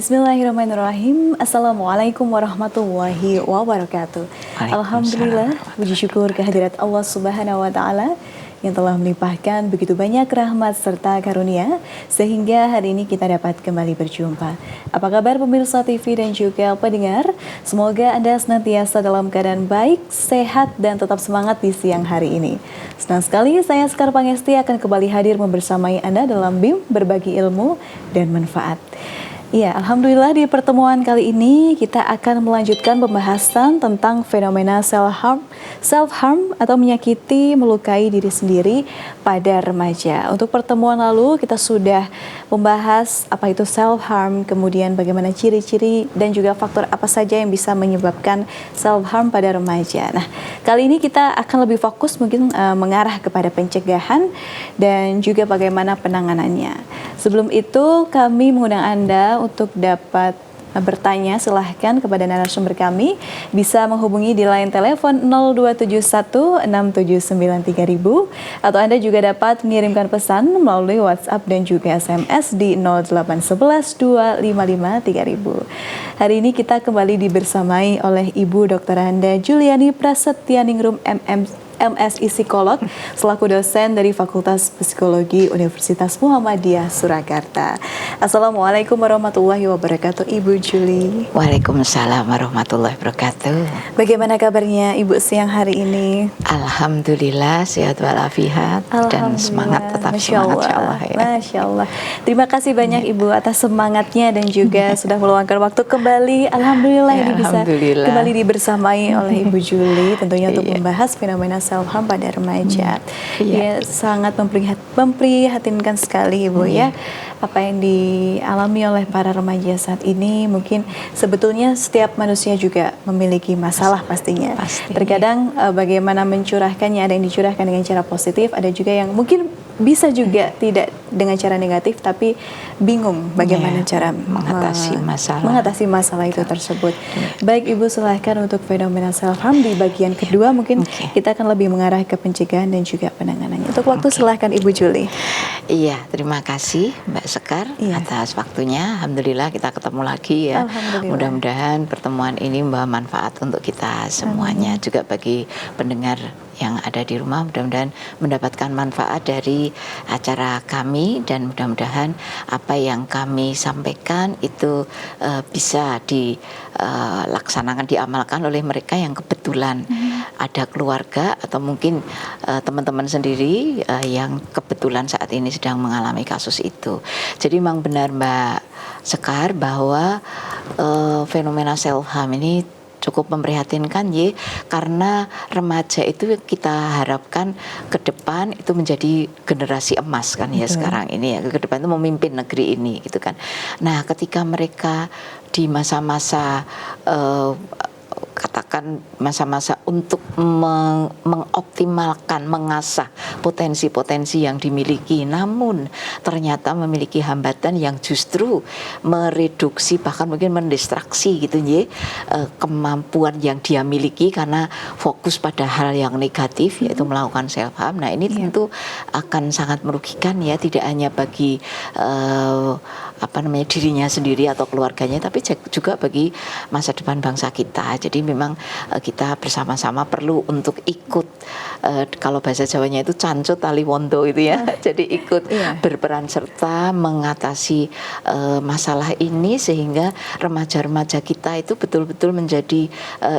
Bismillahirrahmanirrahim. Assalamualaikum warahmatullahi wabarakatuh. Alhamdulillah, puji syukur kehadirat Allah Subhanahu wa taala yang telah melimpahkan begitu banyak rahmat serta karunia sehingga hari ini kita dapat kembali berjumpa. Apa kabar pemirsa TV dan juga pendengar? Semoga Anda senantiasa dalam keadaan baik, sehat dan tetap semangat di siang hari ini. Senang sekali saya Sekar Pangesti akan kembali hadir membersamai Anda dalam BIM berbagi ilmu dan manfaat. Ya, alhamdulillah di pertemuan kali ini kita akan melanjutkan pembahasan tentang fenomena self-harm atau menyakiti, melukai diri sendiri pada remaja. Untuk pertemuan lalu kita sudah membahas apa itu self-harm, kemudian bagaimana ciri-ciri dan juga faktor apa saja yang bisa menyebabkan self-harm pada remaja. Nah, kali ini kita akan lebih fokus mungkin mengarah kepada pencegahan dan juga bagaimana penanganannya. Sebelum itu kami mengundang Anda untuk dapat bertanya, silahkan kepada narasumber kami bisa menghubungi di line telepon 02716793.000 atau Anda juga dapat mengirimkan pesan melalui WhatsApp dan juga SMS di 08112553000. Hari ini kita kembali dibersamai oleh Ibu Dr. Anda Juliani Prasetyaningrum MSI Psikolog selaku dosen dari Fakultas Psikologi Universitas Muhammadiyah Surakarta. Assalamualaikum warahmatullahi wabarakatuh, Ibu Juli. Waalaikumsalam warahmatullahi wabarakatuh. Bagaimana kabarnya Ibu siang hari ini? Alhamdulillah sehat walafiat dan semangat, tetap semangat insya Allah ya. Masya Allah. Terima kasih banyak Ibu atas semangatnya dan juga sudah meluangkan waktu kembali. Alhamdulillah Ya, ini bisa kembali dibersamai oleh Ibu Juli tentunya untuk membahas fenomena self-harm pada remaja. Ya, sangat memprihatinkan sekali Ibu ya. Apa yang dialami oleh para remaja saat ini, mungkin sebetulnya setiap manusia juga memiliki masalah pastinya. Terkadang bagaimana mencurahkannya, ada yang dicurahkan dengan cara positif, ada juga yang mungkin bisa juga tidak dengan cara negatif, tapi bingung bagaimana cara mengatasi masalah itu tersebut. Baik Ibu, silahkan untuk fenomena self-harm di bagian kedua mungkin kita akan lebih mengarah ke pencegahan dan juga penanganannya. Untuk waktu silahkan Ibu Juli. Iya, terima kasih Mbak Sekar atas waktunya. Alhamdulillah kita ketemu lagi ya. Mudah-mudahan pertemuan ini membawa manfaat untuk kita semuanya. Juga bagi pendengar yang ada di rumah, mudah-mudahan mendapatkan manfaat dari acara kami dan mudah-mudahan apa yang kami sampaikan itu bisa dilaksanakan, diamalkan oleh mereka yang kebetulan ada keluarga atau mungkin teman-teman sendiri yang kebetulan saat ini sedang mengalami kasus itu. Jadi memang benar Mbak Sekar bahwa fenomena self-harm ini cukup memprihatinkan karena remaja itu kita harapkan ke depan itu menjadi generasi emas kan ya sekarang ini ya, ke depan itu memimpin negeri ini gitu kan. Nah, ketika mereka di masa-masa katakan masa-masa untuk mengoptimalkan, mengasah potensi-potensi yang dimiliki, namun ternyata memiliki hambatan yang justru mereduksi bahkan mungkin mendistraksi gitu kemampuan yang dia miliki karena fokus pada hal yang negatif yaitu melakukan self harm. Nah, ini tentu akan sangat merugikan ya, tidak hanya bagi dirinya sendiri atau keluarganya, tapi juga bagi masa depan bangsa kita. Jadi memang kita bersama-sama perlu untuk ikut kalau bahasa Jawanya itu cancut tali wondo itu ya. Jadi ikut berperan serta mengatasi masalah ini sehingga remaja-remaja kita itu betul-betul menjadi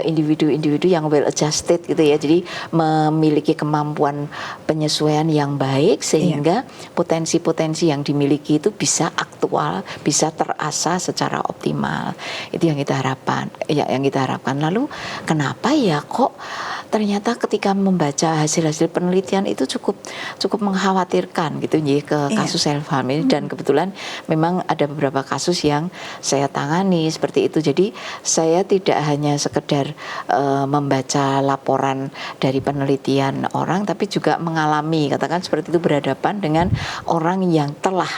individu-individu yang well adjusted gitu ya. Jadi memiliki kemampuan penyesuaian yang baik sehingga potensi-potensi yang dimiliki itu bisa aktual, bisa terasah secara optimal. Itu yang kita harapkan. Lalu kenapa ya kok ternyata ketika membaca hasil-hasil penelitian itu cukup mengkhawatirkan gitu ke kasus self harm ini, dan kebetulan memang ada beberapa kasus yang saya tangani seperti itu. Jadi saya tidak hanya sekedar membaca laporan dari penelitian orang, tapi juga mengalami, katakan seperti itu, berhadapan dengan orang yang telah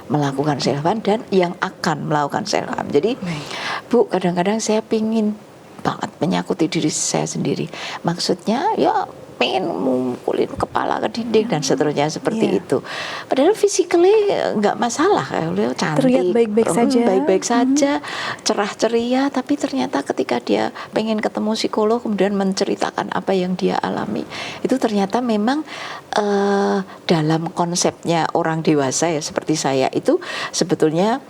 melakukan self harm dan yang akan melakukan self harm. Jadi Bu, kadang-kadang saya pingin banget menyakuti diri saya sendiri. Maksudnya ya pengen mukulin kepala ke dinding dan seterusnya seperti itu. Padahal physically nggak masalah, beliau cantik, terlihat baik-baik saja, baik-baik saja, cerah ceria, tapi ternyata ketika dia pengen ketemu psikolog kemudian menceritakan apa yang dia alami, itu ternyata memang dalam konsepnya orang dewasa ya seperti saya itu sebetulnya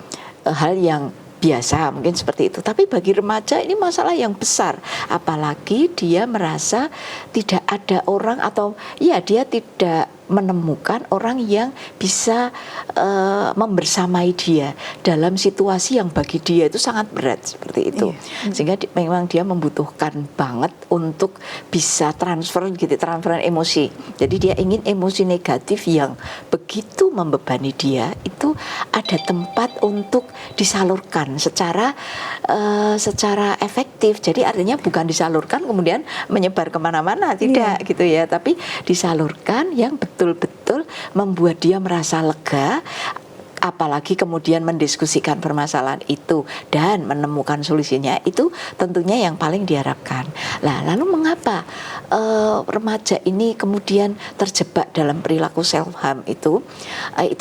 hal yang biasa mungkin seperti itu, tapi bagi remaja ini masalah yang besar, apalagi dia merasa tidak ada orang atau ya dia tidak menemukan orang yang bisa membersamai dia dalam situasi yang bagi dia itu sangat berat seperti itu. Sehingga memang dia membutuhkan banget untuk bisa transfer emosi. Jadi dia ingin emosi negatif yang begitu membebani dia itu ada tempat untuk disalurkan secara efektif. Jadi artinya bukan disalurkan kemudian menyebar kemana-mana, tidak gitu ya, tapi disalurkan yang betul-betul membuat dia merasa lega, apalagi kemudian mendiskusikan permasalahan itu dan menemukan solusinya, itu tentunya yang paling diharapkan. Nah, lalu mengapa remaja ini kemudian terjebak dalam perilaku self harm itu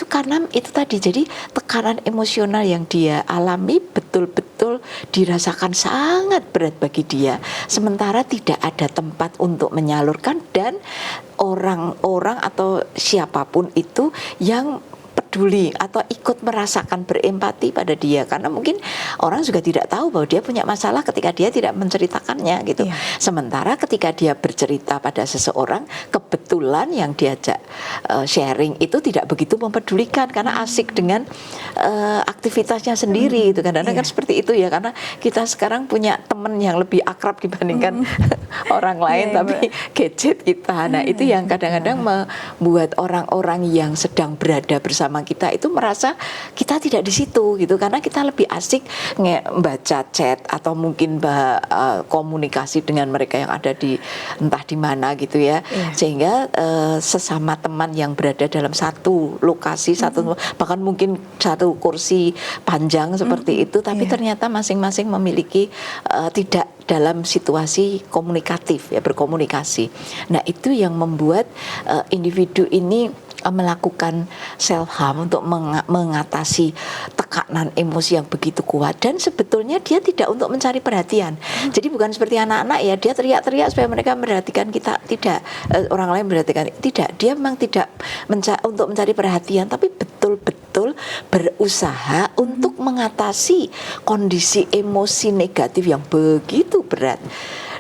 karena itu tadi, jadi tekanan emosional yang dia alami betul-betul dirasakan sangat berat bagi dia, sementara tidak ada tempat untuk menyalurkan dan orang-orang atau siapapun itu yang peduli atau ikut merasakan berempati pada dia, karena mungkin orang juga tidak tahu bahwa dia punya masalah ketika dia tidak menceritakannya gitu. Sementara ketika dia bercerita pada seseorang, kebetulan yang diajak sharing itu tidak begitu mempedulikan karena asik dengan aktivitasnya sendiri itu kadang-kadang kan seperti itu ya, karena kita sekarang punya teman yang lebih akrab dibandingkan orang lain, tapi gadget kita. Nah, itu yang kadang-kadang membuat orang-orang yang sedang berada bersama kita itu merasa kita tidak di situ gitu, karena kita lebih asik baca chat atau mungkin komunikasi dengan mereka yang ada di entah di mana gitu ya. Sehingga sesama teman yang berada dalam satu lokasi, satu bahkan mungkin satu kursi panjang seperti itu, tapi ternyata masing-masing memiliki tidak dalam situasi komunikatif ya, berkomunikasi. Nah, itu yang membuat individu ini melakukan self harm untuk mengatasi tekanan emosi yang begitu kuat, dan sebetulnya dia tidak untuk mencari perhatian. Jadi bukan seperti anak-anak ya, dia teriak-teriak supaya mereka memperhatikan kita, tidak, orang lain memperhatikan, tidak, dia memang tidak untuk mencari perhatian, tapi betul-betul berusaha untuk mengatasi kondisi emosi negatif yang begitu berat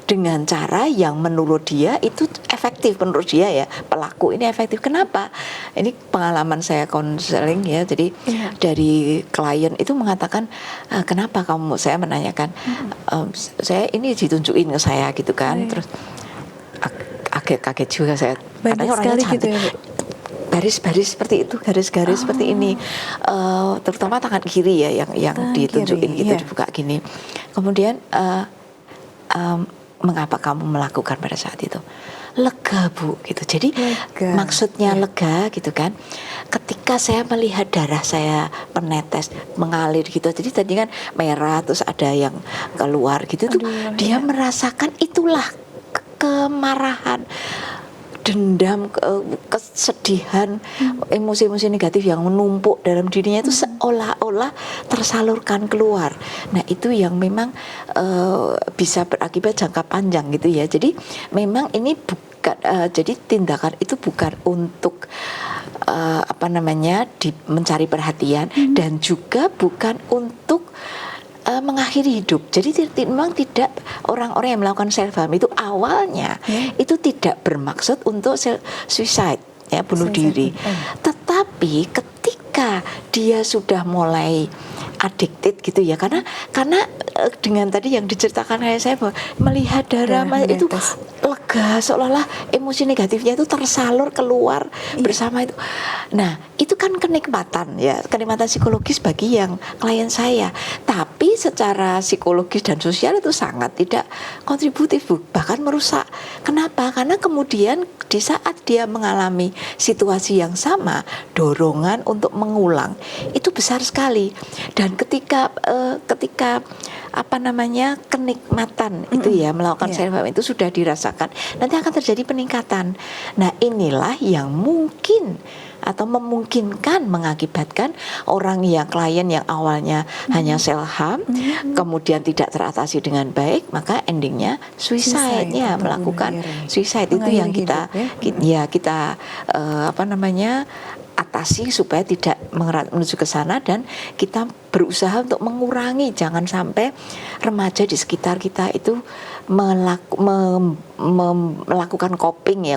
dengan cara yang menurut dia itu efektif, menurut dia ya, pelaku ini efektif. Kenapa? Ini pengalaman saya konseling ya, jadi dari klien itu mengatakan, kenapa kamu, saya menanyakan, saya ini ditunjukin ke saya gitu kan, terus kaget juga saya, katanya orangnya cantik gitu ya, garis-garis seperti itu, garis-garis seperti ini, terutama tangan kiri ya yang ditunjukin gitu, dibuka gini. Kemudian mengapa kamu melakukan pada saat itu? Lega, Bu, gitu. Jadi maksudnya lega gitu kan, ketika saya melihat darah saya menetes, mengalir gitu, jadi tadi kan merah terus ada yang keluar gitu. Tuh dia merasakan itulah kemarahan, dendam, kesedihan, emosi-emosi negatif yang menumpuk dalam dirinya itu seolah-olah tersalurkan keluar. Nah, itu yang memang bisa berakibat jangka panjang gitu ya. Jadi memang ini bukan, jadi tindakan itu bukan untuk mencari perhatian, dan juga bukan untuk mengakhiri hidup. Jadi memang tidak, orang-orang yang melakukan self harm itu awalnya itu tidak bermaksud untuk suicide ya, bunuh diri. Tetapi ketika dia sudah mulai addicted gitu ya, karena dengan tadi yang diceritakan kayak saya, bahwa melihat darah itu lega, seolah-olah emosi negatifnya itu tersalur keluar bersama itu. Nah, itu kan kenikmatan ya, kenikmatan psikologis bagi yang klien saya. Tapi secara psikologis dan sosial itu sangat tidak kontributif, Bu, bahkan merusak. Kenapa? Karena kemudian di saat dia mengalami situasi yang sama, dorongan untuk mengulang itu besar sekali. Dan ketika kenikmatan itu ya melakukan self harm itu sudah dirasakan, nanti akan terjadi peningkatan. Nah, inilah yang mungkin atau memungkinkan mengakibatkan orang yang klien yang awalnya hanya self harm, kemudian tidak teratasi dengan baik, maka endingnya suicide ya, melakukan suicide. Itu yang kita atasi supaya tidak menuju ke sana, dan kita berusaha untuk mengurangi jangan sampai remaja di sekitar kita itu melakukan coping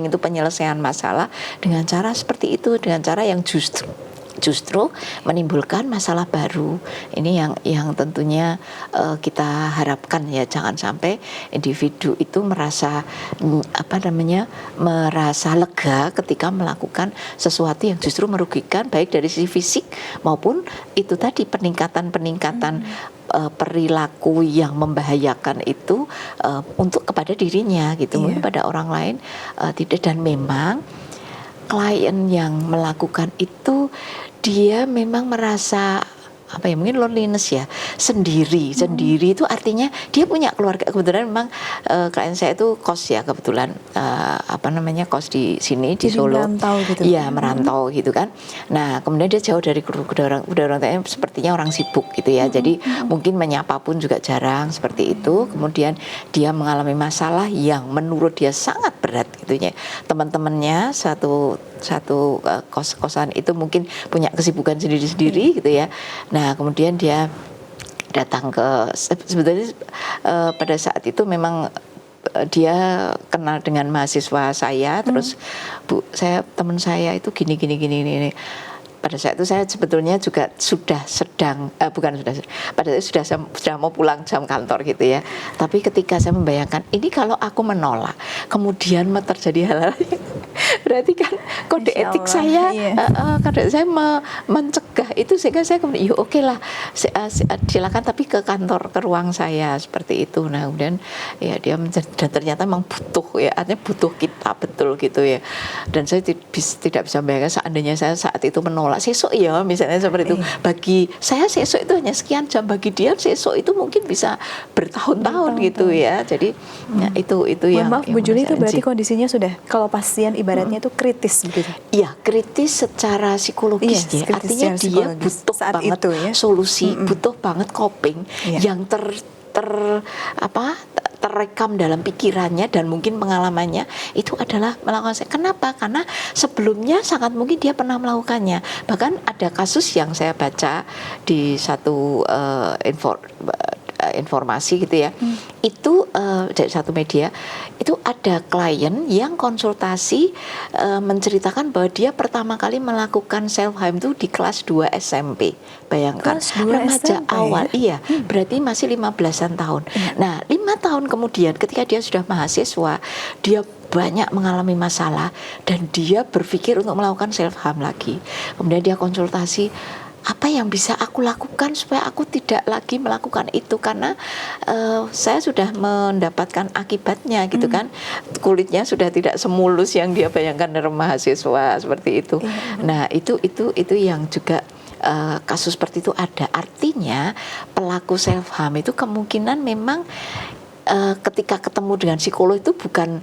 itu penyelesaian masalah dengan cara seperti itu, dengan cara yang justru menimbulkan masalah baru. Ini yang tentunya kita harapkan ya, jangan sampai individu itu merasa merasa lega ketika melakukan sesuatu yang justru merugikan baik dari sisi fisik maupun itu tadi peningkatan perilaku yang membahayakan itu untuk kepada dirinya gitu, mungkin pada orang lain tidak. Dan memang klien yang melakukan itu dia memang merasa mungkin loneliness ya, sendiri itu artinya dia punya keluarga. Kebetulan memang klien saya itu kos ya, kebetulan kos di sini di Solo, merantau gitu kan. Nah kemudian dia jauh dari udah orang sepertinya orang sibuk gitu ya, jadi mungkin menyapa pun juga jarang seperti itu. Kemudian dia mengalami masalah yang menurut dia sangat berat gitu ya. Teman-temannya satu kos-kosan itu mungkin punya kesibukan sendiri-sendiri gitu ya. Nah kemudian dia datang sebetulnya pada saat itu memang dia kenal dengan mahasiswa saya, terus teman saya itu gini. Pada saat itu saya sebetulnya juga sudah mau pulang jam kantor gitu ya. Tapi ketika saya membayangkan ini kalau aku menolak, kemudian terjadi hal-hal berarti kan kode etik saya, mencegah itu, sehingga saya kemudian oke lah, silakan tapi ke kantor, ke ruang saya seperti itu. Nah kemudian ya dia dan ternyata memang butuh ya, artinya butuh kita betul gitu ya. Dan saya tidak bisa bayangkan seandainya saya saat itu menolak sesok ya, misalnya seperti itu. Bagi saya sesok itu hanya sekian jam, bagi dia sesok itu mungkin bisa bertahun-tahun gitu ya. Jadi itu yang maaf Bu Juli, itu berarti kondisinya sudah, kalau pasien ibaratnya itu kritis begitu? Iya, kritis secara psikologis ya. Artinya dia butuh banget solusi, butuh banget coping yang terekam dalam pikirannya dan mungkin pengalamannya itu adalah melakukan. Kenapa? Karena sebelumnya sangat mungkin dia pernah melakukannya. Bahkan ada kasus yang saya baca di satu informasi gitu ya, itu dari satu media, itu ada klien yang konsultasi menceritakan bahwa dia pertama kali melakukan self harm itu di kelas 2 SMP. Bayangkan, remaja awal, berarti masih 15-an tahun. Nah 5 tahun kemudian ketika dia sudah mahasiswa, dia banyak mengalami masalah dan dia berpikir untuk melakukan self harm lagi. Kemudian dia konsultasi, apa yang bisa aku lakukan supaya aku tidak lagi melakukan itu, karena saya sudah mendapatkan akibatnya gitu kan, kulitnya sudah tidak semulus yang dia bayangkan dari mahasiswa seperti itu. Nah itu yang juga kasus seperti itu ada. Artinya pelaku self harm itu kemungkinan memang ketika ketemu dengan psikolog itu bukan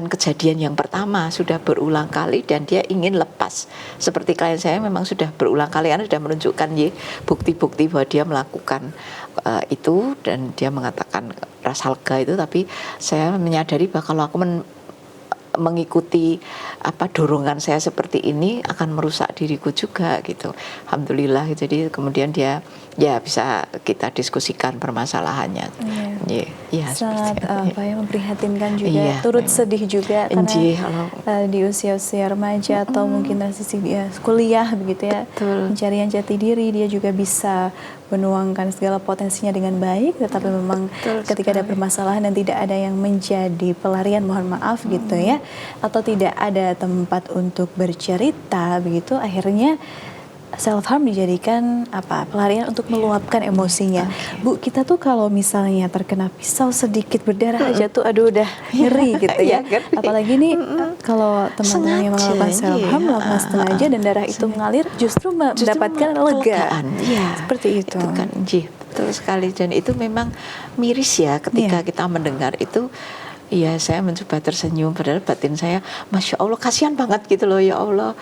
kejadian yang pertama, sudah berulang kali dan dia ingin lepas. Seperti klien saya memang sudah berulang kali, karena sudah menunjukkan bukti-bukti bahwa dia melakukan itu, dan dia mengatakan rasa lega itu. Tapi saya menyadari bahwa kalau aku mengikuti dorongan saya seperti ini akan merusak diriku juga gitu. Alhamdulillah, jadi kemudian dia bisa kita diskusikan permasalahannya. Sangat memprihatinkan juga, turut sedih juga karena di usia-usia remaja atau mungkin transisi dia kuliah begitu ya, pencarian jati diri, dia juga bisa menuangkan segala potensinya dengan baik, tetapi memang ketika ada permasalahan dan tidak ada yang menjadi pelarian, mohon maaf gitu ya, atau tidak ada tempat untuk bercerita begitu, akhirnya self harm dijadikan pelarian untuk meluapkan emosinya. Bu, kita tuh kalau misalnya terkena pisau sedikit berdarah aja tuh udah ngeri gitu ya. Apalagi nih kalau teman-teman yang melakukan self harm melakukan sengaja dan darah itu mengalir, justru mendapatkan lega. Seperti itu. Itu kan betul sekali, dan itu memang miris ya ketika kita mendengar itu. Iya, saya mencoba tersenyum, padahal batin saya, Masya Allah, kasihan banget gitu loh, ya Allah.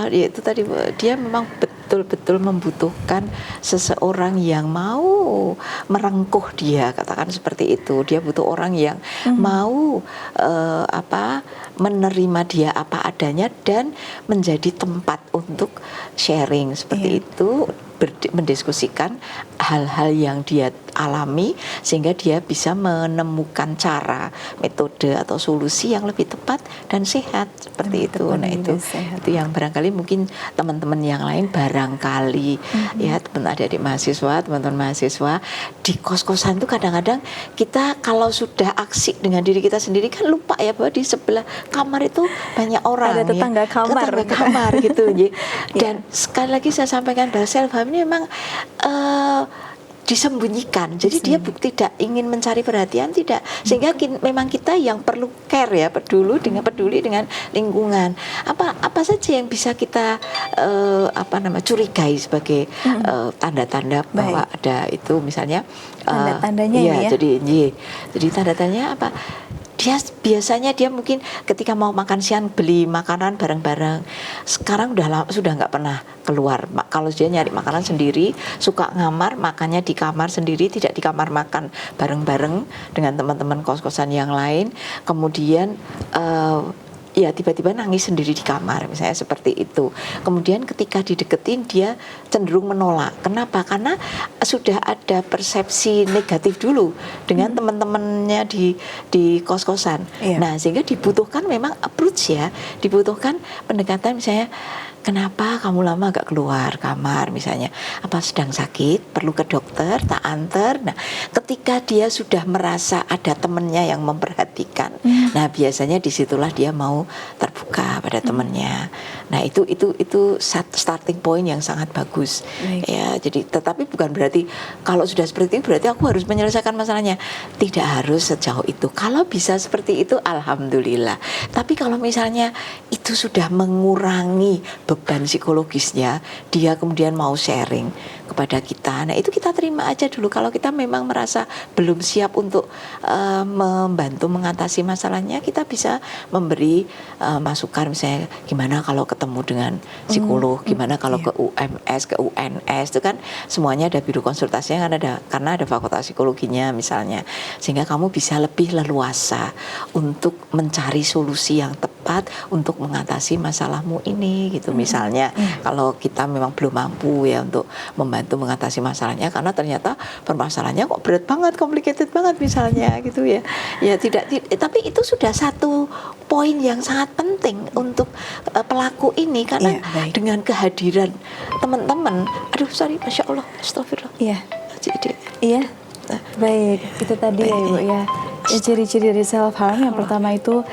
Ya itu tadi, dia memang betul-betul membutuhkan seseorang yang mau merengkuh dia, katakan seperti itu. Dia butuh orang yang mau menerima dia apa adanya dan menjadi tempat untuk sharing seperti itu, mendiskusikan hal-hal yang dia alami sehingga dia bisa menemukan cara, metode atau solusi yang lebih tepat dan sehat seperti itu. Nah itu yang barangkali mungkin teman-teman yang lain barangkali ya, teman adik-adik mahasiswa, teman-teman mahasiswa di kos-kosan itu kadang-kadang kita kalau sudah asik dengan diri kita sendiri kan lupa ya bahwa di sebelah kamar itu banyak orang, ada tetangga kamar, tetangga kamar gitu. Dan sekali lagi saya sampaikan bahwa self harm ini memang disembunyikan, jadi dia tidak ingin mencari perhatian, tidak, sehingga memang kita yang perlu care ya, peduli dengan lingkungan. Apa saja yang bisa kita curigai sebagai tanda-tanda bahwa ada itu, misalnya tanda-tandanya ya, ya. Jadi tanda-tandanya apa? Dia biasanya mungkin ketika mau makan siang beli makanan bareng-bareng. Sekarang sudah nggak pernah keluar. Kalau dia nyari makanan sendiri, suka ngamar, makannya di kamar sendiri, tidak di kamar makan bareng-bareng dengan teman-teman kos-kosan yang lain. Kemudian ya tiba-tiba nangis sendiri di kamar, misalnya seperti itu. Kemudian ketika dideketin dia cenderung menolak. Kenapa? Karena sudah ada persepsi negatif dulu dengan teman-temannya di kos-kosan. Nah, sehingga dibutuhkan memang approach ya, dibutuhkan pendekatan, misalnya kenapa kamu lama gak keluar kamar, misalnya apa sedang sakit, perlu ke dokter, tak antar. Nah, ketika dia sudah merasa ada temannya yang memperhatikan, nah biasanya disitulah dia mau terbuka pada temannya. Nah itu starting point yang sangat bagus. Ya, jadi tetapi bukan berarti kalau sudah seperti itu berarti aku harus menyelesaikan masalahnya. Tidak harus sejauh itu. Kalau bisa seperti itu alhamdulillah. Tapi kalau misalnya itu sudah mengurangi beban psikologisnya, dia kemudian mau sharing kepada kita, nah itu kita terima aja dulu. Kalau kita memang merasa belum siap untuk membantu mengatasi masalahnya, kita bisa memberi masukan, misalnya gimana kalau ketemu dengan psikolog, gimana kalau ke UMS, ke UNS, itu kan semuanya ada biro konsultasinya, karena ada fakultas psikologinya misalnya, sehingga kamu bisa lebih leluasa untuk mencari solusi yang tepat untuk mengatasi masalahmu ini gitu. Misalnya kalau kita memang belum mampu ya untuk membantu mengatasi masalahnya, karena ternyata permasalahannya kok berat banget, complicated banget misalnya gitu ya. Ya tapi itu sudah satu poin yang sangat penting untuk pelaku ini, karena dengan kehadiran teman-teman, Masya Allah, astagfirullah. Iya. Baik, itu tadi ya Ibu ya. Ciri-ciri dari self harm yang pertama itu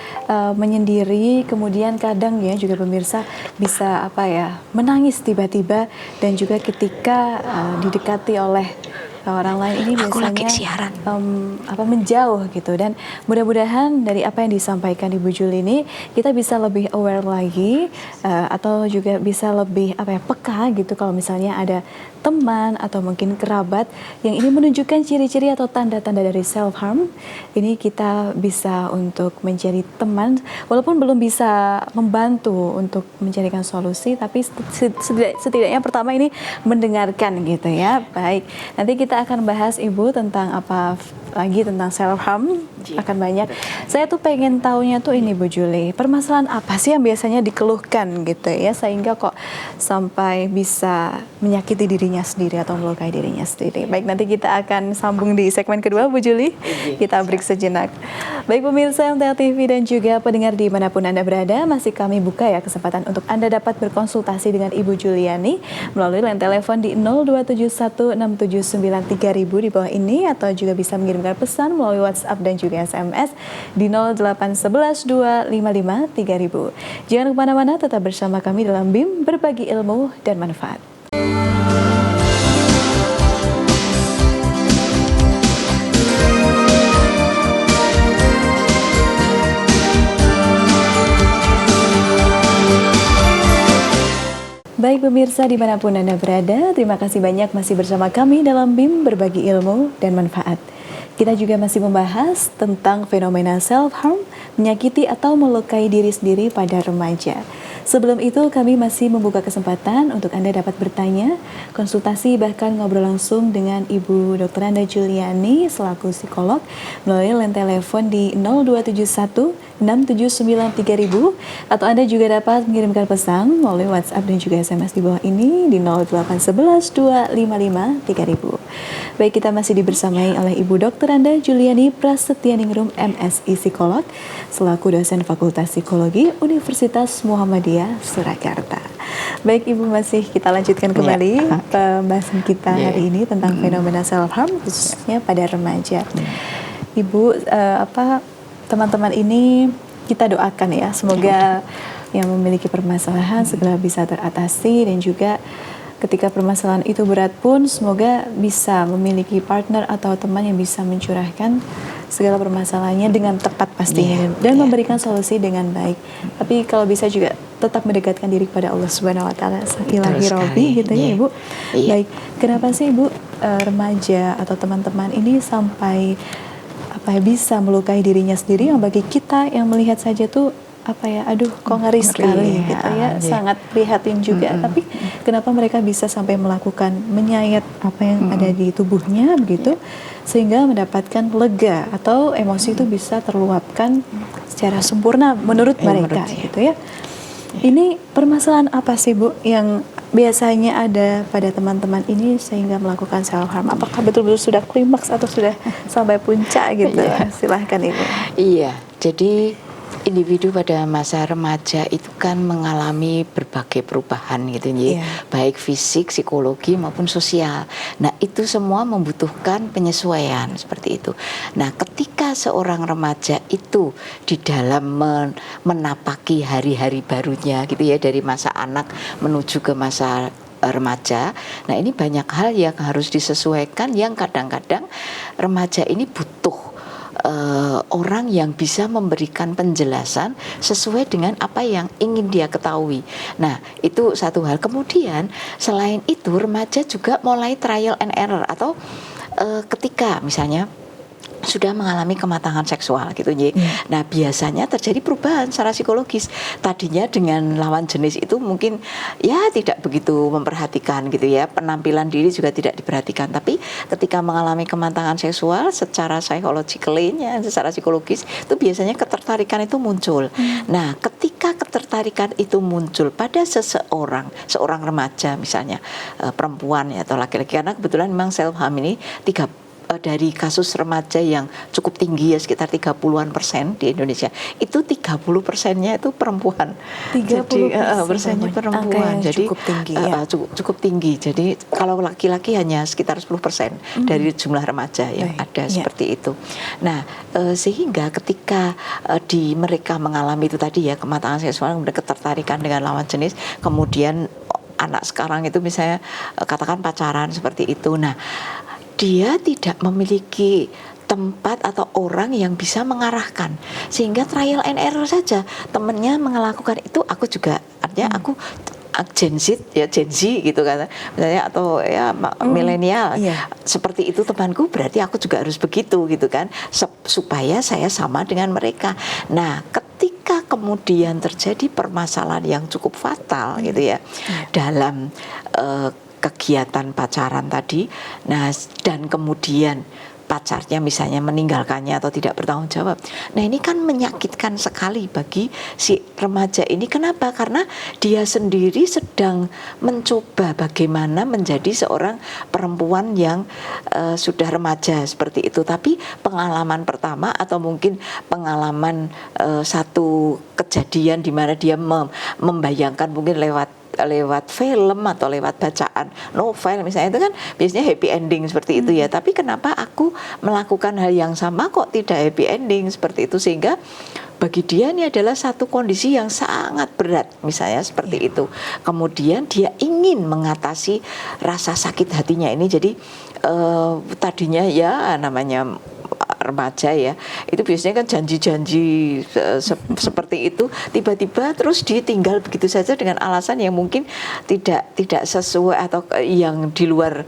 menyendiri, kemudian kadang ya juga pemirsa bisa menangis tiba-tiba, dan juga ketika didekati oleh orang lain ini biasanya menjauh gitu. Dan mudah-mudahan dari apa yang disampaikan Ibu Julie ini kita bisa lebih aware lagi, atau juga bisa lebih peka gitu kalau misalnya ada teman atau mungkin kerabat yang ini menunjukkan ciri-ciri atau tanda-tanda dari self harm. Ini kita bisa untuk menjadi teman, walaupun belum bisa membantu untuk mencarikan solusi, tapi setidaknya pertama ini mendengarkan gitu ya. Baik, nanti kita akan bahas Ibu tentang apa lagi tentang self harm, akan banyak. Saya tuh pengen taunya tuh ini Bu Julie, permasalahan apa sih yang biasanya dikeluhkan gitu ya, sehingga kok sampai bisa menyakiti dirinya sendiri atau melukai dirinya sendiri. Baik, nanti kita akan sambung di segmen kedua Bu Julie. Kita break sejenak. Baik pemirsa MTA TV dan juga pendengar dimanapun Anda berada, masih kami buka ya kesempatan untuk Anda dapat berkonsultasi dengan Ibu Juliani melalui line telepon di 02716793000 di bawah ini, atau juga bisa mengirimkan pesan melalui WhatsApp dan juga SMS di 08112553000. Jangan kemana-mana, tetap bersama kami dalam BIM Berbagi Ilmu dan Manfaat. Baik pemirsa dimanapun Anda berada, terima kasih banyak masih bersama kami dalam BIM Berbagi Ilmu dan Manfaat. Kita juga masih membahas tentang fenomena self-harm, menyakiti atau melukai diri sendiri pada remaja. Sebelum itu, kami masih membuka kesempatan untuk Anda dapat bertanya, konsultasi, bahkan ngobrol langsung dengan Ibu Dr. Anda Juliani selaku psikolog melalui line telepon di 0271 679 3000, atau Anda juga dapat mengirimkan pesan melalui WhatsApp dan juga SMS di bawah ini di 0811 255 3000. Baik, kita masih dibersamai oleh Ibu Dr. Anda Juliani Prasetyaningrum, MSI Psikolog, selaku dosen Fakultas Psikologi Universitas Muhammadiyah Surakarta. Baik Ibu, masih kita lanjutkan kembali pembahasan kita hari ini tentang fenomena self-harm khususnya pada remaja. Ibu, teman-teman ini kita doakan ya, semoga yang memiliki permasalahan segera bisa teratasi, dan juga ketika permasalahan itu berat pun semoga bisa memiliki partner atau teman yang bisa mencurahkan segala permasalahannya dengan tepat pastinya, dan memberikan solusi dengan baik. Tapi kalau bisa juga tetap mendekatkan diri kepada Allah Subhanahu wa taala, ilahi Robbi gitu ya Ibu. Baik, kenapa sih Ibu remaja atau teman-teman ini sampai bisa melukai dirinya sendiri, yang bagi kita yang melihat saja tuh aduh kok ngeri sekali gitu ya, sangat prihatin juga. Tapi kenapa mereka bisa sampai melakukan menyayat apa yang ada di tubuhnya begitu, sehingga mendapatkan lega atau emosi itu bisa terluapkan secara sempurna menurut mereka gitu ya. Ini permasalahan apa sih Bu yang biasanya ada pada teman-teman ini sehingga melakukan self harm? Apakah betul-betul sudah klimaks atau sudah sampai puncak gitu? Silahkan Ibu. Iya, jadi individu pada masa remaja itu kan mengalami berbagai perubahan gitu ya, baik fisik, psikologi maupun sosial. Nah, itu semua membutuhkan penyesuaian seperti itu. Nah, ketika seorang remaja itu di dalam menapaki hari-hari barunya gitu ya, dari masa anak menuju ke masa remaja. Nah, ini banyak hal yang harus disesuaikan, yang kadang-kadang remaja ini butuh orang yang bisa memberikan penjelasan sesuai dengan apa yang ingin dia ketahui. Nah, itu satu hal. Kemudian selain itu, remaja juga mulai trial and error, atau ketika misalnya sudah mengalami kematangan seksual gitu ya. Nah, biasanya terjadi perubahan secara psikologis. Tadinya dengan lawan jenis itu mungkin ya tidak begitu memperhatikan gitu ya, penampilan diri juga tidak diperhatikan. Tapi ketika mengalami kematangan seksual secara psychologically-nya, secara psikologis, itu biasanya ketertarikan itu muncul. Nah, ketika ketertarikan itu muncul pada seorang remaja misalnya, perempuan ya, atau laki-laki, karena kebetulan memang self harm ini dari kasus remaja yang cukup tinggi ya, sekitar 30-an% di Indonesia, itu 30%-nya itu perempuan. 30%-nya perempuan. Jadi cukup tinggi cukup tinggi. Jadi kalau laki-laki hanya sekitar 10% dari jumlah remaja yang ada seperti itu. Nah, sehingga ketika mereka mengalami itu tadi ya, kematangan seksual, kemudian ketertarikan dengan lawan jenis, kemudian anak sekarang itu misalnya katakan pacaran seperti itu. Nah, dia tidak memiliki tempat atau orang yang bisa mengarahkan, sehingga trial and error saja. Temennya melakukan itu, aku juga, artinya aku Gen Z gitu kan, misalnya, atau ya milenial seperti itu temanku, berarti aku juga harus begitu gitu kan, supaya saya sama dengan mereka. Nah, ketika kemudian terjadi permasalahan yang cukup fatal gitu ya, dalam kegiatan pacaran tadi, nah, dan kemudian pacarnya misalnya meninggalkannya atau tidak bertanggung jawab. Nah, ini kan menyakitkan sekali bagi si remaja ini. Kenapa? Karena dia sendiri sedang mencoba bagaimana menjadi seorang perempuan yang sudah remaja seperti itu. Tapi pengalaman pertama atau mungkin pengalaman satu kejadian di mana dia membayangkan mungkin lewat film atau lewat bacaan novel misalnya, itu kan biasanya happy ending seperti itu ya. Tapi kenapa aku melakukan hal yang sama kok tidak happy ending seperti itu, sehingga bagi dia ini adalah satu kondisi yang sangat berat misalnya seperti itu. Kemudian dia ingin mengatasi rasa sakit hatinya ini. Jadi tadinya ya namanya remaja ya, itu biasanya kan janji-janji seperti itu, tiba-tiba terus ditinggal begitu saja dengan alasan yang mungkin tidak sesuai atau yang di luar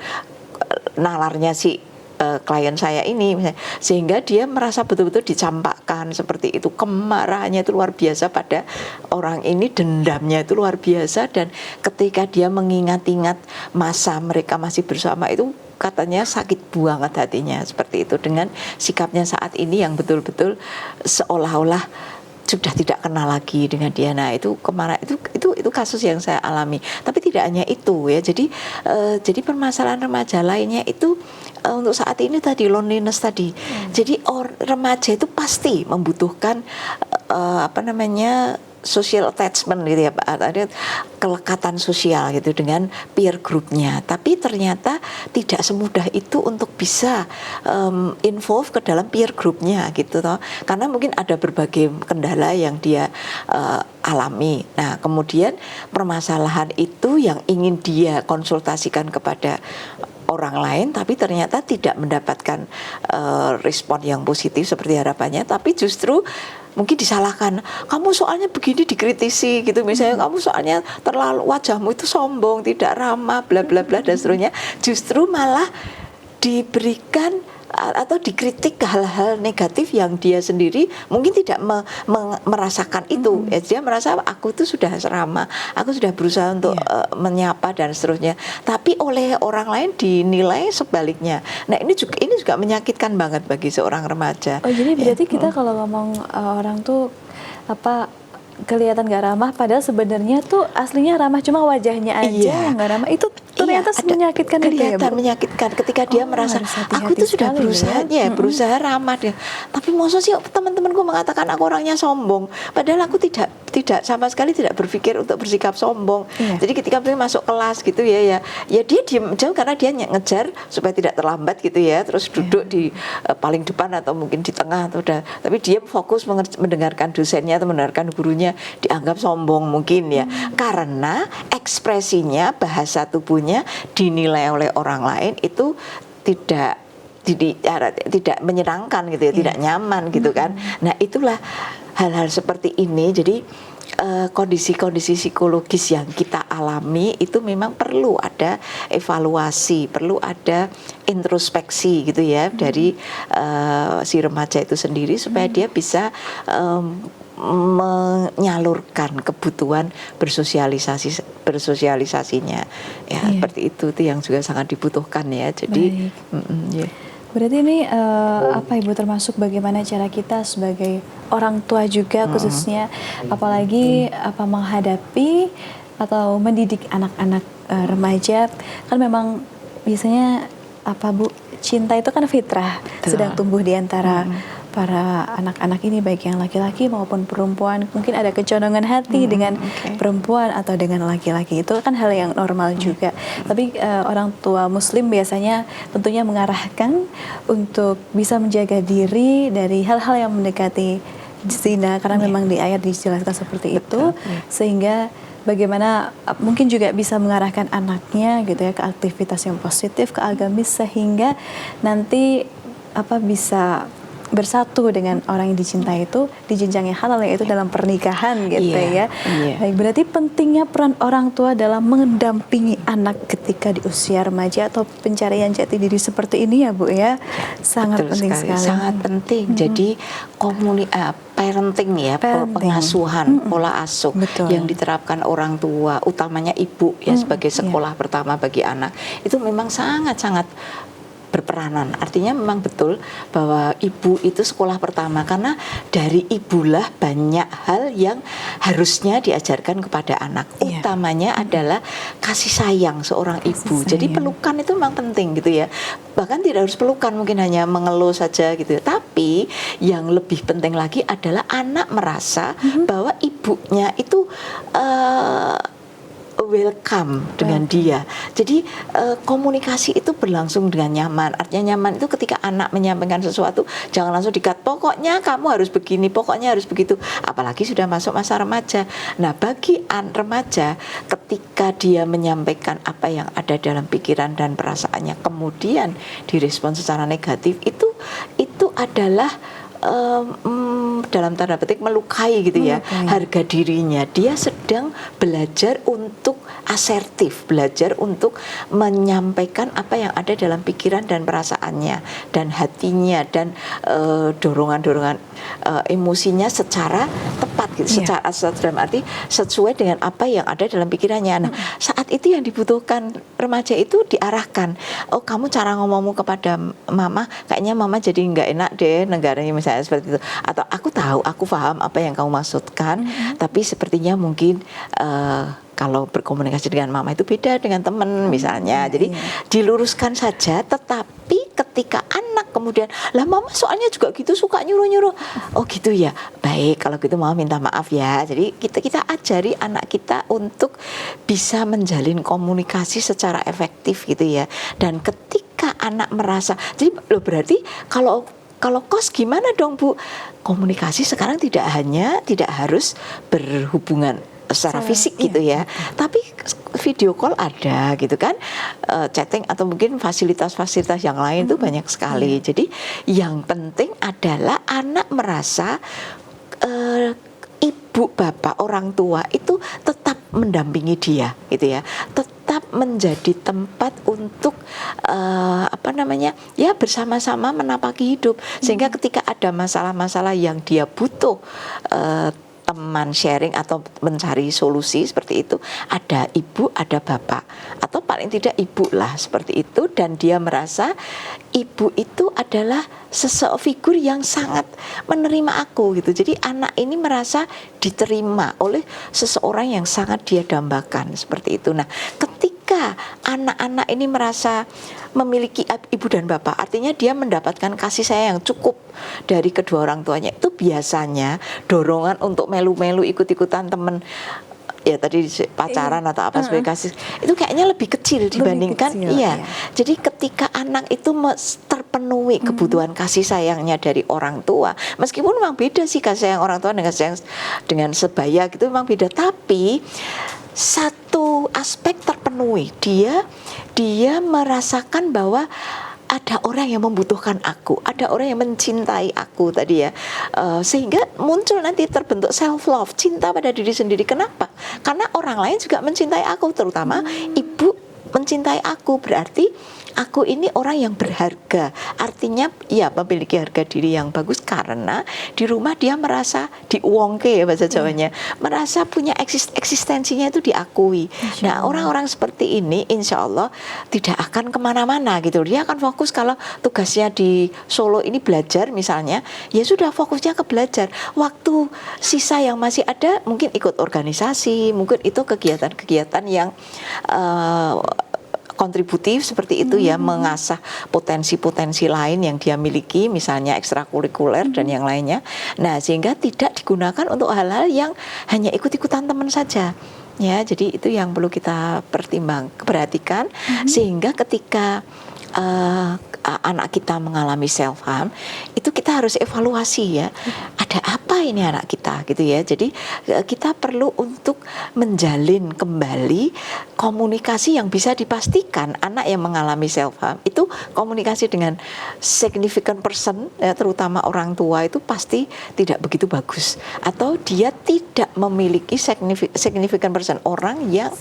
nalarnya si klien saya ini misalnya, sehingga dia merasa betul-betul dicampakkan seperti itu, kemarahannya itu luar biasa pada orang ini, dendamnya itu luar biasa, dan ketika dia mengingat-ingat masa mereka masih bersama itu katanya sakit banget hatinya seperti itu dengan sikapnya saat ini yang betul-betul seolah-olah sudah tidak kenal lagi dengan dia. Nah itu kemana itu kasus yang saya alami. Tapi tidak hanya itu ya. Jadi permasalahan remaja lainnya itu untuk saat ini tadi loneliness tadi. Jadi remaja itu pasti membutuhkan social attachment gitu ya Pak, ada kelekatan sosial gitu dengan peer groupnya. Tapi ternyata tidak semudah itu untuk bisa involve ke dalam peer groupnya gitu toh, karena mungkin ada berbagai kendala yang dia alami. Nah kemudian permasalahan itu yang ingin dia konsultasikan kepada orang lain, tapi ternyata tidak mendapatkan respon yang positif seperti harapannya, tapi justru mungkin disalahkan, kamu soalnya begini, dikritisi gitu misalnya, kamu soalnya terlalu, wajahmu itu sombong, tidak ramah, bla bla bla dan seterusnya. Justru malah diberikan atau dikritik hal-hal negatif yang dia sendiri mungkin tidak merasakan itu. Ya, dia merasa aku itu sudah ramah, aku sudah berusaha untuk menyapa dan seterusnya. Tapi oleh orang lain dinilai sebaliknya. Nah ini juga menyakitkan banget bagi seorang remaja. Oh jadi berarti kita kalau ngomong orang tuh kelihatan gak ramah, padahal sebenarnya tuh aslinya ramah, cuma wajahnya aja yang gak ramah. Itu ternyata menyakitkan, kelihatan menyakitkan ketika dia merasa aku itu sudah berusaha berusaha ramah dia, tapi maksud sih teman-temanku mengatakan aku orangnya sombong, padahal aku tidak sama sekali tidak berpikir untuk bersikap sombong. Jadi ketika masuk kelas gitu ya dia diam jauh karena dia ngejar supaya tidak terlambat gitu ya, terus duduk di paling depan atau mungkin di tengah atau tapi dia fokus mendengarkan dosennya atau mendengarkan gurunya, dianggap sombong mungkin ya, karena ekspresinya, bahasa tubuhnya dinilai oleh orang lain itu tidak menyenangkan gitu ya, tidak nyaman gitu kan. Nah itulah hal-hal seperti ini. Jadi kondisi-kondisi psikologis yang kita alami itu memang perlu ada evaluasi, perlu ada introspeksi gitu ya dari si remaja itu sendiri supaya dia bisa menyalurkan kebutuhan bersosialisasinya ya, seperti itu yang juga sangat dibutuhkan ya. Jadi berarti ini Ibu, termasuk bagaimana cara kita sebagai orang tua juga khususnya, apalagi menghadapi atau mendidik anak-anak remaja, kan memang biasanya Bu, cinta itu kan fitrah. Betul. Sedang tumbuh di antara para anak-anak ini, baik yang laki-laki maupun perempuan. Mungkin ada kecondongan hati dengan perempuan atau dengan laki-laki, itu kan hal yang normal juga. Tapi orang tua muslim biasanya tentunya mengarahkan untuk bisa menjaga diri dari hal-hal yang mendekati zina, karena memang di ayat dijelaskan seperti itu. Sehingga bagaimana mungkin juga bisa mengarahkan anaknya gitu ya ke aktivitas yang positif, ke agamis, sehingga nanti bisa bersatu dengan orang yang dicintai itu di jenjang yang halal, yaitu dalam pernikahan gitu ya. Baik, berarti pentingnya peran orang tua dalam mendampingi anak ketika di usia remaja atau pencarian jati diri seperti ini ya Bu ya. Sangat penting sekali. Sangat penting. Jadi parenting ya, pengasuhan, pola asuh yang diterapkan orang tua, utamanya ibu ya sebagai sekolah pertama bagi anak, itu memang sangat-sangat berperanan. Artinya memang betul bahwa ibu itu sekolah pertama, karena dari ibulah banyak hal yang harusnya diajarkan kepada anak. Utamanya adalah kasih sayang seorang ibu. Jadi pelukan itu memang penting gitu ya. Bahkan tidak harus pelukan, mungkin hanya mengeluh saja gitu. Tapi yang lebih penting lagi adalah anak merasa bahwa ibunya itu welcome dengan dia. Jadi komunikasi itu berlangsung dengan nyaman. Artinya nyaman itu ketika anak menyampaikan sesuatu jangan langsung dikat, pokoknya kamu harus begini, pokoknya harus begitu. Apalagi sudah masuk masa remaja. Nah bagi remaja, ketika dia menyampaikan apa yang ada dalam pikiran dan perasaannya kemudian direspon secara negatif, itu adalah dalam tanda petik melukai gitu ya, Melukai. harga dirinya. Dia sedang belajar untuk asertif, belajar untuk menyampaikan apa yang ada dalam pikiran dan perasaannya dan hatinya dan dorongan-dorongan emosinya secara tepat gitu, secara dalam arti sesuai dengan apa yang ada dalam pikirannya. Nah, saat itu yang dibutuhkan remaja itu diarahkan. Oh, kamu cara ngomongmu kepada mama, kayaknya mama jadi nggak enak deh, negaranya misalnya seperti itu. Atau aku tahu, aku paham apa yang kamu maksudkan, tapi sepertinya mungkin kalau berkomunikasi dengan mama itu beda dengan teman misalnya. Jadi diluruskan saja, tetapi ketika anak kemudian, lah mama soalnya juga gitu suka nyuruh-nyuruh. Oh gitu ya, baik kalau gitu mama minta maaf ya. Jadi kita ajari anak kita untuk bisa menjalin komunikasi secara efektif gitu ya. Dan ketika anak merasa, jadi loh berarti kalau kos gimana dong Bu? Komunikasi sekarang tidak harus berhubungan secara fisik gitu ya, tapi video call ada gitu kan, chatting atau mungkin fasilitas-fasilitas yang lain tuh banyak sekali. Jadi yang penting adalah anak merasa ibu bapak orang tua itu tetap mendampingi dia gitu ya, tetap menjadi tempat untuk ya bersama-sama menapaki hidup, sehingga ketika ada masalah-masalah yang dia butuh teman sharing atau mencari solusi seperti itu, ada ibu, ada bapak, atau paling tidak ibu lah seperti itu, dan dia merasa ibu itu adalah figur yang sangat menerima aku gitu. Jadi anak ini merasa diterima oleh seseorang yang sangat dia dambakan seperti itu. Nah, ketika anak-anak ini merasa memiliki ibu dan bapak, artinya dia mendapatkan kasih sayang yang cukup dari kedua orang tuanya, itu biasanya dorongan untuk melu-melu ikut-ikutan temen ya tadi pacaran atau apa sebagai kasih itu kayaknya lebih kecil dibandingkan Jadi ketika anak itu terpenuhi kebutuhan kasih sayangnya dari orang tua, meskipun memang beda sih kasih sayang orang tua dengan sayang dengan sebaya gitu, memang beda, tapi satu aspek terpenuhi, dia merasakan bahwa ada orang yang membutuhkan aku, ada orang yang mencintai aku tadi ya, sehingga muncul nanti terbentuk self love, cinta pada diri sendiri. Kenapa? Karena orang lain juga mencintai aku, terutama ibu mencintai aku, berarti aku ini orang yang berharga. Artinya ya memiliki harga diri yang bagus karena di rumah dia merasa diuongke ya bahasa Jawanya, merasa punya eksistensinya itu diakui. Nah, orang-orang seperti ini insya Allah tidak akan kemana-mana gitu. Dia akan fokus, kalau tugasnya di Solo ini belajar misalnya, ya sudah fokusnya ke belajar. Waktu sisa yang masih ada mungkin ikut organisasi, mungkin itu kegiatan-kegiatan yang kontributif seperti itu ya, mengasah potensi-potensi lain yang dia miliki, misalnya ekstrakurikuler dan yang lainnya. Nah, sehingga tidak digunakan untuk hal-hal yang hanya ikut-ikutan teman saja. Ya, jadi itu yang perlu kita perhatikan, sehingga ketika anak kita mengalami self harm, itu kita harus evaluasi ya, ada apa ini anak kita gitu ya. Jadi kita perlu untuk menjalin kembali komunikasi yang bisa dipastikan anak yang mengalami self harm itu komunikasi dengan significant person ya, terutama orang tua itu pasti tidak begitu bagus, atau dia tidak memiliki significant person, orang yang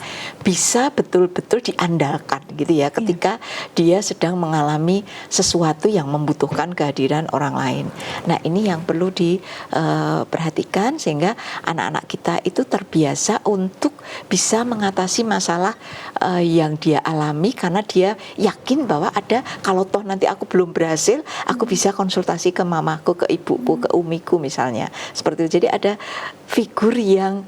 bisa betul-betul diandalkan gitu ya ketika dia sedang mengalami sesuatu yang membutuhkan kehadiran orang lain. Nah, ini yang perlu diperhatikan sehingga anak-anak kita itu terbiasa untuk bisa mengatasi masalah yang dia alami, karena dia yakin bahwa ada, kalau toh nanti aku belum berhasil, aku bisa konsultasi ke mamaku, ke ibuku, ke umiku misalnya. Seperti itu. Jadi ada figur yang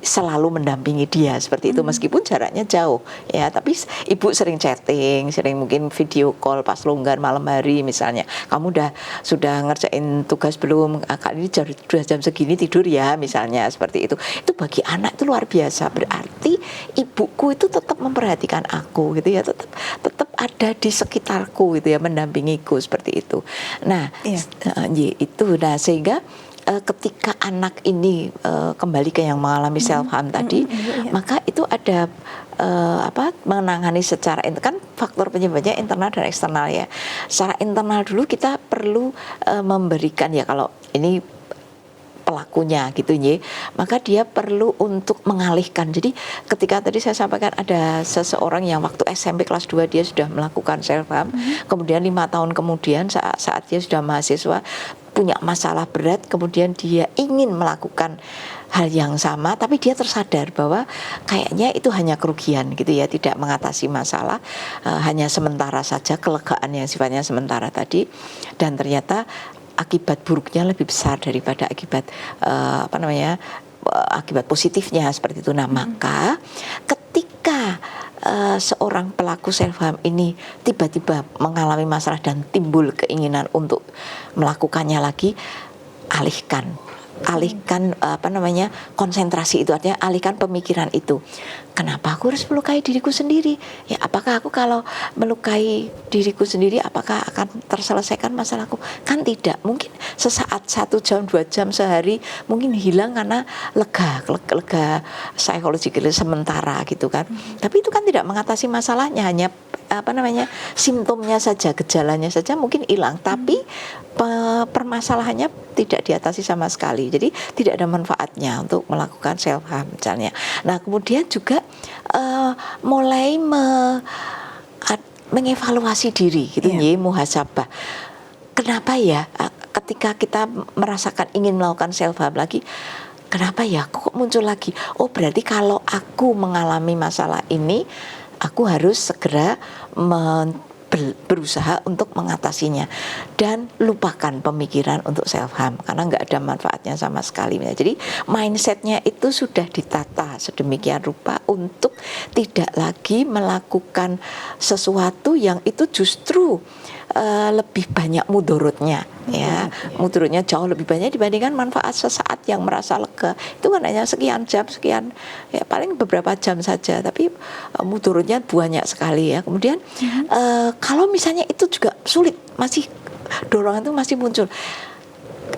selalu mendampingi dia seperti itu, meskipun jaraknya jauh ya, tapi ibu sering chatting, sering mungkin video call pas longgar malam hari misalnya, kamu sudah ngerjain tugas belum, kali ini sudah jam segini tidur ya misalnya, seperti itu bagi anak itu luar biasa. Berarti ibuku itu tetap memperhatikan aku gitu ya, tetap ada di sekitarku gitu ya, mendampingiku seperti itu. Nah itu, nah sehingga ketika anak ini kembali ke yang mengalami self harm tadi, maka itu ada menangani secara kan faktor penyebabnya internal dan eksternal ya. Secara internal dulu kita perlu memberikan ya, kalau ini pelakunya gitu ya, maka dia perlu untuk mengalihkan. Jadi ketika tadi saya sampaikan ada seseorang yang waktu SMP kelas 2 dia sudah melakukan self harm, kemudian 5 tahun kemudian saat dia sudah mahasiswa punya masalah berat, kemudian dia ingin melakukan hal yang sama, tapi dia tersadar bahwa kayaknya itu hanya kerugian gitu ya, tidak mengatasi masalah, hanya sementara saja, kelegaan yang sifatnya sementara tadi, dan ternyata akibat buruknya lebih besar daripada akibat akibat positifnya seperti itu. Nah, maka ketika seorang pelaku self harm ini tiba-tiba mengalami masalah dan timbul keinginan untuk melakukannya lagi, alihkan konsentrasi itu, artinya alihkan pemikiran itu. Kenapa aku harus melukai diriku sendiri? Ya, apakah aku kalau melukai diriku sendiri apakah akan terselesaikan masalahku? Kan tidak. Mungkin sesaat, 1 jam, 2 jam sehari mungkin hilang karena lega psychologically sementara gitu kan. Tapi itu kan tidak mengatasi masalahnya, hanya simptomnya saja, gejalanya saja mungkin hilang, tapi permasalahannya tidak diatasi sama sekali. Jadi tidak ada manfaatnya untuk melakukan self harm misalnya. Nah, kemudian juga mulai mengevaluasi diri gitu ya, muhasabah. Kenapa ya ketika kita merasakan ingin melakukan self harm lagi, kenapa ya kok muncul lagi? Oh, berarti kalau aku mengalami masalah ini, aku harus segera berusaha untuk mengatasinya dan lupakan pemikiran untuk self harm karena nggak ada manfaatnya sama sekali. Jadi mindsetnya itu sudah ditata sedemikian rupa untuk tidak lagi melakukan sesuatu yang itu justru lebih banyak mudorotnya, ya, mudorotnya jauh lebih banyak dibandingkan manfaat sesaat yang merasa lega. Itu kan hanya sekian jam, ya paling beberapa jam saja, tapi mudorotnya banyak sekali ya. Kemudian kalau misalnya itu juga sulit, masih dorongan itu masih muncul,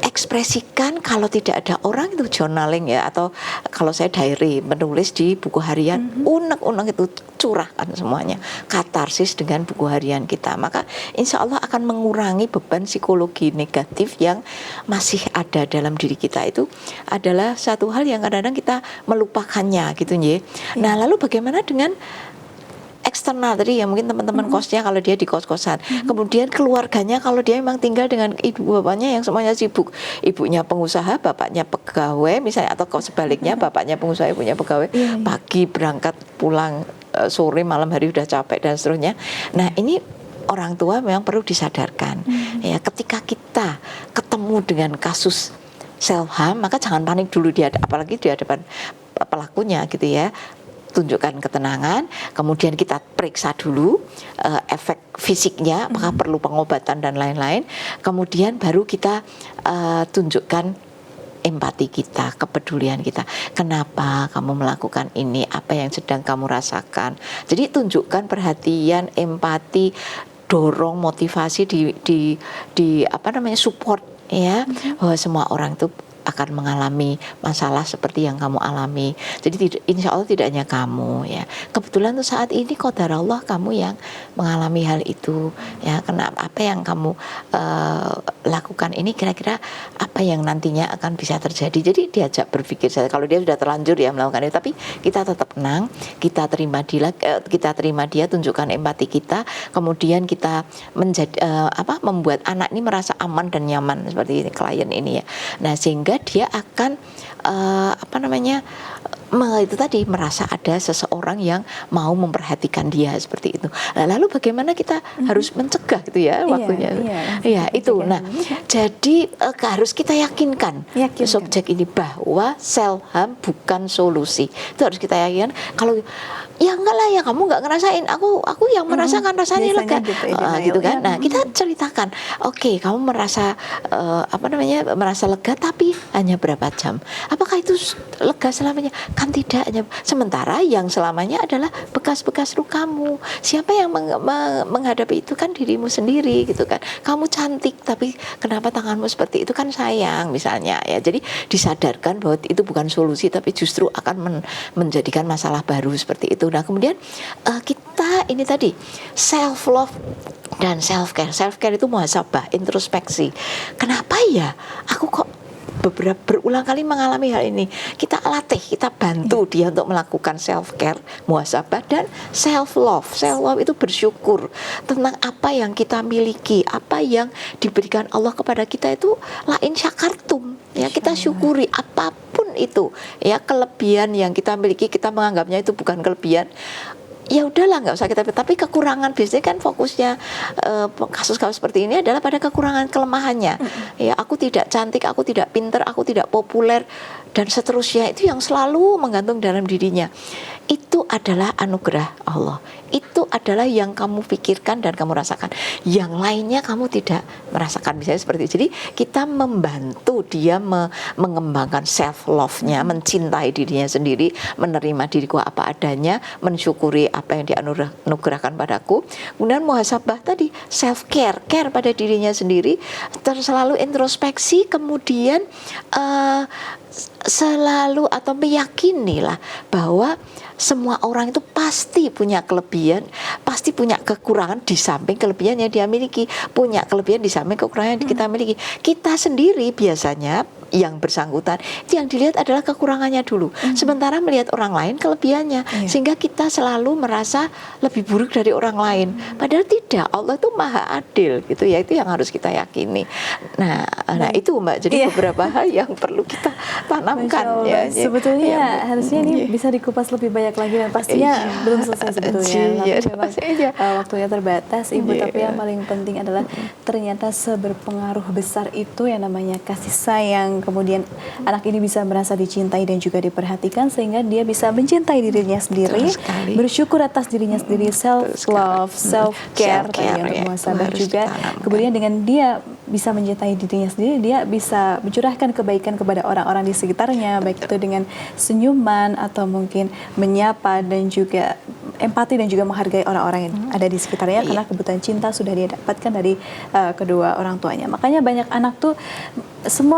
ekspresikan. Kalau tidak ada orang itu journaling ya, atau kalau saya diary, menulis di buku harian, unek-unek itu curahkan semuanya, katarsis dengan buku harian kita, maka insya Allah akan mengurangi beban psikologi negatif yang masih ada dalam diri kita. Itu adalah satu hal yang kadang-kadang kita melupakannya gitu ya. Nah, lalu bagaimana dengan eksternal tadi ya, mungkin teman-teman kosnya kalau dia di kos-kosan, kemudian keluarganya kalau dia memang tinggal dengan ibu bapaknya yang semuanya sibuk, ibunya pengusaha, bapaknya pegawai misalnya, atau sebaliknya bapaknya pengusaha, ibunya pegawai, pagi berangkat pulang sore malam hari udah capek dan seterusnya. Nah, ini orang tua memang perlu disadarkan ya, ketika kita ketemu dengan kasus self harm, maka jangan panik dulu apalagi di hadapan pelakunya gitu ya. Tunjukkan ketenangan, kemudian kita periksa dulu efek fisiknya, apakah perlu pengobatan dan lain-lain, kemudian baru kita tunjukkan empati kita, kepedulian kita. Kenapa kamu melakukan ini? Apa yang sedang kamu rasakan? Jadi tunjukkan perhatian, empati, dorong, motivasi, support ya, bahwa semua orang itu akan mengalami masalah seperti yang kamu alami. Jadi insya Allah tidak hanya kamu ya. Kebetulan tuh saat ini qadar Allah kamu yang mengalami hal itu ya. Karena apa yang kamu lakukan ini kira-kira apa yang nantinya akan bisa terjadi. Jadi diajak berpikir. Kalau dia sudah terlanjur ya melakukan itu, tapi kita tetap tenang, kita terima dia, tunjukkan empati kita, kemudian kita membuat anak ini merasa aman dan nyaman seperti ini, klien ini ya. Nah, sehingga dia akan itu tadi merasa ada seseorang yang mau memperhatikan dia seperti itu. Lalu bagaimana kita harus mencegah gitu ya waktunya. Iya, itu. Nah, jadi harus kita yakinkan subjek ini bahwa self harm bukan solusi. Itu harus kita yakinkan. Kalau ya enggak lah ya, kamu enggak ngerasain, aku yang merasakan rasanya lega gitu kan. Nah, kita ceritakan, oke, kamu merasa merasa lega, tapi hanya berapa jam? Apakah itu lega selamanya? Kan tidak, hanya sementara. Yang selamanya adalah bekas-bekas lukamu. Siapa yang menghadapi itu? Kan dirimu sendiri gitu kan. Kamu cantik, tapi kenapa tanganmu seperti itu? Kan sayang misalnya ya. Jadi disadarkan bahwa itu bukan solusi, tapi justru akan menjadikan masalah baru seperti itu. itu. Nah kemudian kita ini tadi self love dan self care. Self care itu muhasabah, introspeksi. Kenapa ya aku kok berulang kali mengalami hal ini? Kita latih, kita bantu dia untuk melakukan self care, muhasabah, dan self love. Self love itu bersyukur tentang apa yang kita miliki, apa yang diberikan Allah kepada kita itu lain syakartum. Ya, kita syukuri apapun itu. Ya, kelebihan yang kita miliki kita menganggapnya itu bukan kelebihan. Ya udahlah, nggak usah kita, tapi kekurangan biasanya kan fokusnya kasus-kasus seperti ini adalah pada kekurangan kelemahannya. Ya, aku tidak cantik, aku tidak pinter, aku tidak populer dan seterusnya, itu yang selalu menggantung dalam dirinya. Itu adalah anugerah Allah. Itu adalah yang kamu pikirkan dan kamu rasakan. Yang lainnya kamu tidak merasakan. Misalnya seperti itu. Jadi kita membantu dia mengembangkan self love-nya, mencintai dirinya sendiri, menerima diriku apa adanya, mensyukuri apa yang dianugerahkan padaku. Kemudian muhasabah tadi, self care, care pada dirinya sendiri, selalu introspeksi, kemudian selalu atau meyakinilah bahwa semua orang itu pasti punya kelebihan, pasti punya kekurangan di samping kelebihan yang dia miliki, punya kelebihan di samping kekurangan yang kita miliki. Kita sendiri biasanya yang bersangkutan itu yang dilihat adalah kekurangannya dulu, sementara melihat orang lain kelebihannya, sehingga kita selalu merasa lebih buruk dari orang lain. Padahal tidak, Allah itu maha adil gitu ya, itu yang harus kita yakini. Nah itu Mbak, jadi beberapa hal yang perlu kita tanamkan ya. Sebetulnya harusnya ini bisa dikupas lebih banyak lagi dan pastinya belum selesai sebetulnya. Tapi waktunya terbatas Ibu, tapi yang paling penting adalah ternyata seberpengaruh besar itu yang namanya kasih sayang. Kemudian anak ini bisa merasa dicintai dan juga diperhatikan sehingga dia bisa mencintai dirinya sendiri, bersyukur atas dirinya sendiri, self love, self care tadi untuk muhasabah juga. Kemudian dengan dia bisa mencintai dirinya sendiri, dia bisa mencurahkan kebaikan kepada orang-orang di sekitarnya, baik itu dengan senyuman atau mungkin menyapa dan juga empati dan juga menghargai orang-orang yang ada di sekitarnya, karena kebutuhan cinta sudah dia dapatkan dari kedua orang tuanya. Makanya banyak anak tuh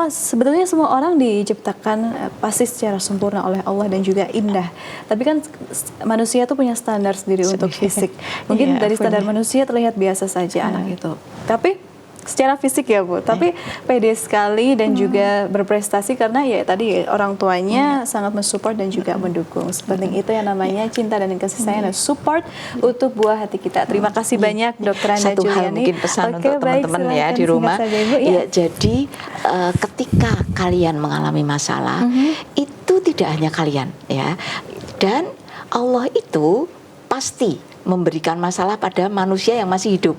sebetulnya semua orang diciptakan pasti secara sempurna oleh Allah dan juga indah. Tapi kan manusia tuh punya standar sendiri untuk fisik. Mungkin dari standar manusia terlihat biasa saja anak itu. Tapi secara fisik ya Bu, tapi pede sekali dan juga berprestasi karena ya tadi orang tuanya sangat mensupport dan juga mendukung. Sepenting itu yang namanya cinta dan kasih sayang dan support untuk buah hati kita. Terima kasih banyak Dr. Anda Satu hal mungkin pesan untuk teman-teman ya di rumah. Ya, jadi ketika kalian mengalami masalah, itu tidak hanya kalian ya, dan Allah itu pasti memberikan masalah pada manusia yang masih hidup.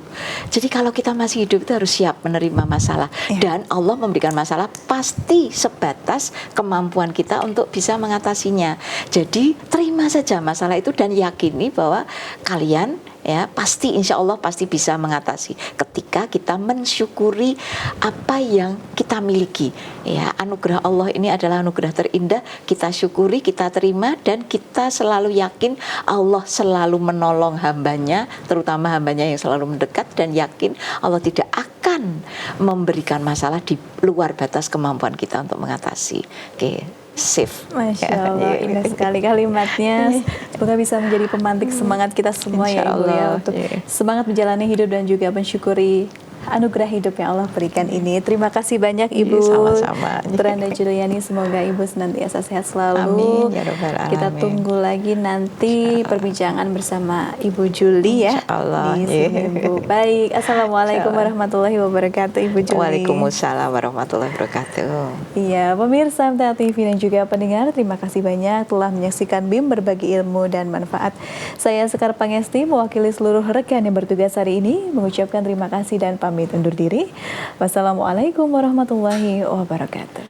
Jadi kalau kita masih hidup itu harus siap menerima masalah. Dan Allah memberikan masalah pasti sebatas kemampuan kita untuk bisa mengatasinya. Jadi terima saja masalah itu dan yakini bahwa kalian ya pasti, insya Allah pasti bisa mengatasi ketika kita mensyukuri apa yang kita miliki. Ya, anugerah Allah ini adalah anugerah terindah. Kita syukuri, kita terima, dan kita selalu yakin Allah selalu menolong hambanya, terutama hambanya yang selalu mendekat, dan yakin Allah tidak akan memberikan masalah di luar batas kemampuan kita untuk mengatasi. Oke. Safe. Masya Allah, indah sekali kalimatnya. Semoga bisa menjadi pemantik semangat kita semua ya Ibu ya, untuk semangat menjalani hidup dan juga mensyukuri anugerah hidup yang Allah berikan ini. Terima kasih banyak Ibu. Sama-sama. Dr. Anda Juliani, semoga Ibu senantiasa sehat selalu. Amin, ya Rabbal Alamin. Kita tunggu lagi nanti perbincangan bersama Ibu Juli ya. Allah. Di Ibu. Baik, Assalamualaikum warahmatullahi wabarakatuh Ibu Juli. Waalaikumsalam warahmatullahi wabarakatuh. Iya, pemirsa MTA TV dan juga pendengar, terima kasih banyak telah menyaksikan BIM berbagi ilmu dan manfaat. Saya Sekar Pangesti mewakili seluruh rekan yang bertugas hari ini mengucapkan terima kasih dan pamit undur diri. Wassalamualaikum warahmatullahi wabarakatuh.